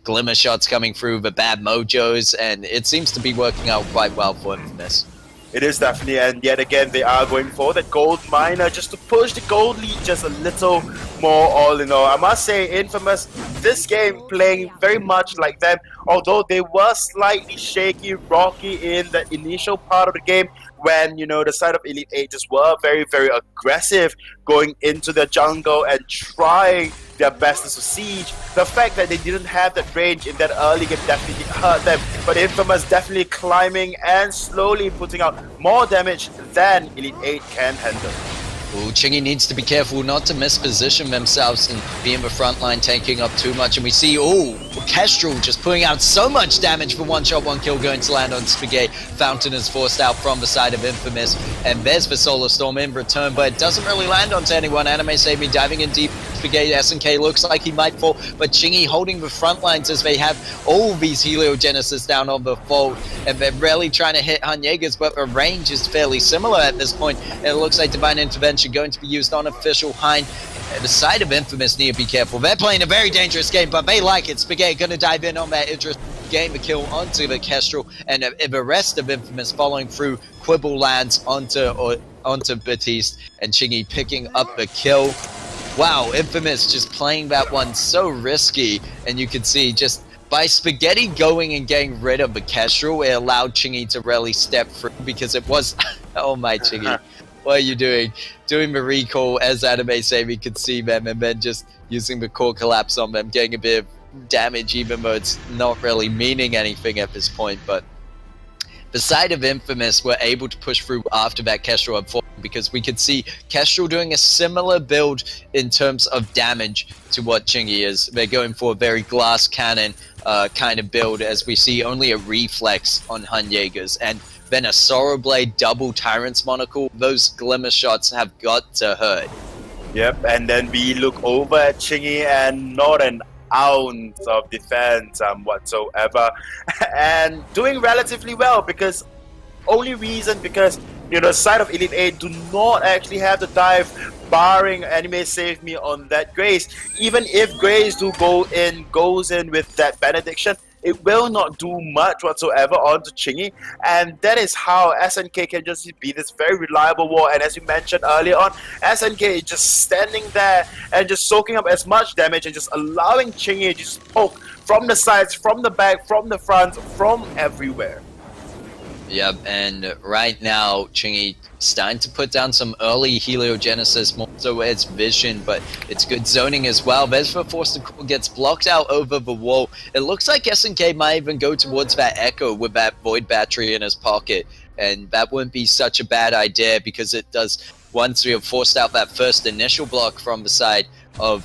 glimmer shots coming through, the bad mojos, and it seems to be working out quite well for Infamous. It is definitely, and yet again they are going for that gold miner just to push the gold lead just a little more all in all. I must say, Infamous, this game playing very much like them, although they were slightly shaky, rocky in the initial part of the game when, the side of Elite 8 just were very, very aggressive going into the jungle and trying their best to siege. The fact that they didn't have that range in that early game definitely hurt them, but Infamous definitely climbing and slowly putting out more damage than Elite 8 can handle. Ooh, Chingy needs to be careful not to misposition themselves and be in the front line taking up too much. And we see, Kestrel just putting out so much damage for one shot, one kill going to land on Spaghetti. Fountain is forced out from the side of Infamous. And there's the Solar Storm in return, but it doesn't really land onto anyone. Anime Save Me diving in deep. Spaghetti SNK looks like he might fall, but Chingy holding the front lines as they have all these Heliogenesis down on the fault, and they're really trying to hit Hanyegas, but the range is fairly similar at this point. It looks like Divine Intervention going to be used on Official Hein. The side of Infamous need to be careful. They're playing a very dangerous game, but they like it. Spaghetti going to dive in on that Idris, gain the kill onto the Kestrel, and the rest of Infamous following through. Quibble lands onto Batiste, and Chingy picking up the kill. Wow, Infamous just playing that one so risky, and you can see just by Spaghetti going and getting rid of the Kestrel, it allowed Chingy to really step through, because it was, oh my Chingy, what are you doing? Doing the recall as Anime Save Me could see them, and then just using the core collapse on them, getting a bit of damage, even though it's not really meaning anything at this point. But the side of Infamous were able to push through after that Kestrel had fallen, because we could see Kestrel doing a similar build in terms of damage to what Chingy is. They're going for a very glass cannon kind of build, as we see only a reflex on Hanyegas, and then a Sorrow Blade double Tyrant's Monocle. Those glimmer shots have got to hurt. Yep, and then we look over at Chingy, and not an ounce of defense whatsoever, and doing relatively well, because the side of Elite 8 do not actually have the dive, barring Anime Save Me on that Grace. Even if Grace goes in with that Benediction, it will not do much whatsoever onto Chingy, and that is how SNK can just be this very reliable wall. And as you mentioned earlier on, SNK is just standing there and just soaking up as much damage and just allowing Chingy to just poke from the sides, from the back, from the front, from everywhere. Yep, and right now Chingy starting to put down some early Heliogenesis, more so as vision, but it's good zoning as well. Vespa Force gets blocked out over the wall. It looks like SNK might even go towards that Echo with that Void Battery in his pocket, and that wouldn't be such a bad idea, because it does, once we have forced out that first initial block from the side of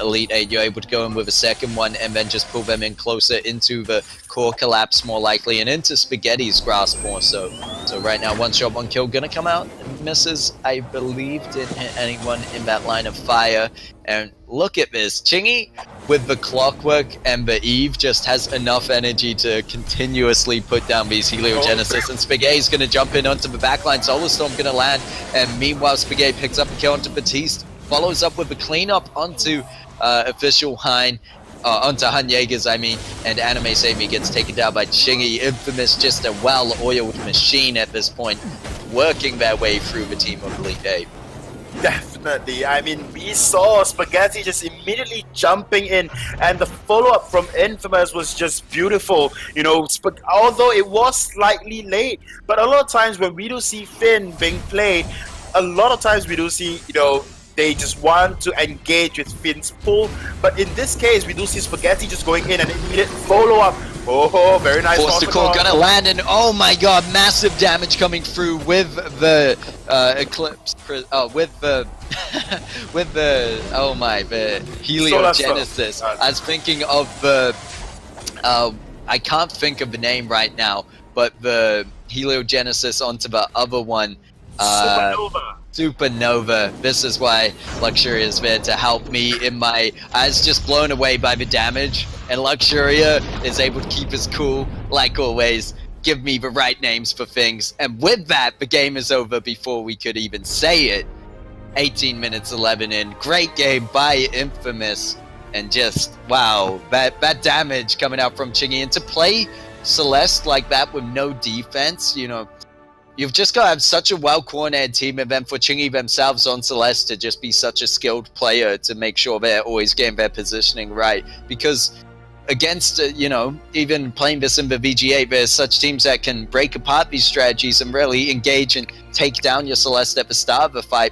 Elite 8, you're able to go in with a second one and then just pull them in closer into the core collapse more likely, and into Spaghetti's grasp more so. So right now, one shot, one kill gonna come out. Misses, I believe, didn't hit anyone in that line of fire. And look at this, Chingy with the Clockwork and the Eve just has enough energy to continuously put down these Heliogenesis, and Spaghetti's gonna jump in onto the backline. Solar Storm gonna land, and meanwhile Spaghetti picks up a kill onto Batiste, follows up with a cleanup onto Official Hein, onto Hanyegas, I mean, and Anime Save Me gets taken down by Chingy. Infamous, just a well-oiled machine at this point, working their way through the team of Elite 8. Definitely. I mean, we saw Spaghetti just immediately jumping in, and the follow-up from Infamous was just beautiful. Although it was slightly late, but a lot of times when we do see Finn being played, a lot of times we do see, they just want to engage with Finn's pull, but in this case, we do see Spaghetti just going in and immediate follow-up. Oh, very nice. Forcicle gonna land, and oh my god, massive damage coming through with the Eclipse, with the Heliogenesis. I was thinking of the, I can't think of the name right now, but the Heliogenesis onto the other one. Supernova. This is why Luxuria is there to help me in my... I was just blown away by the damage, and Luxuria is able to keep his cool, like always, give me the right names for things, and with that, the game is over before we could even say it. 18 minutes 11 in. Great game by Infamous, and just, wow, that damage coming out from Chingy, and to play Celeste like that with no defense, you've just got to have such a well-coordinated team, and then for Chingy themselves on Celeste to just be such a skilled player to make sure they're always getting their positioning right. Because against, even playing this in the VG8, there's such teams that can break apart these strategies and really engage and take down your Celeste at the start of the fight.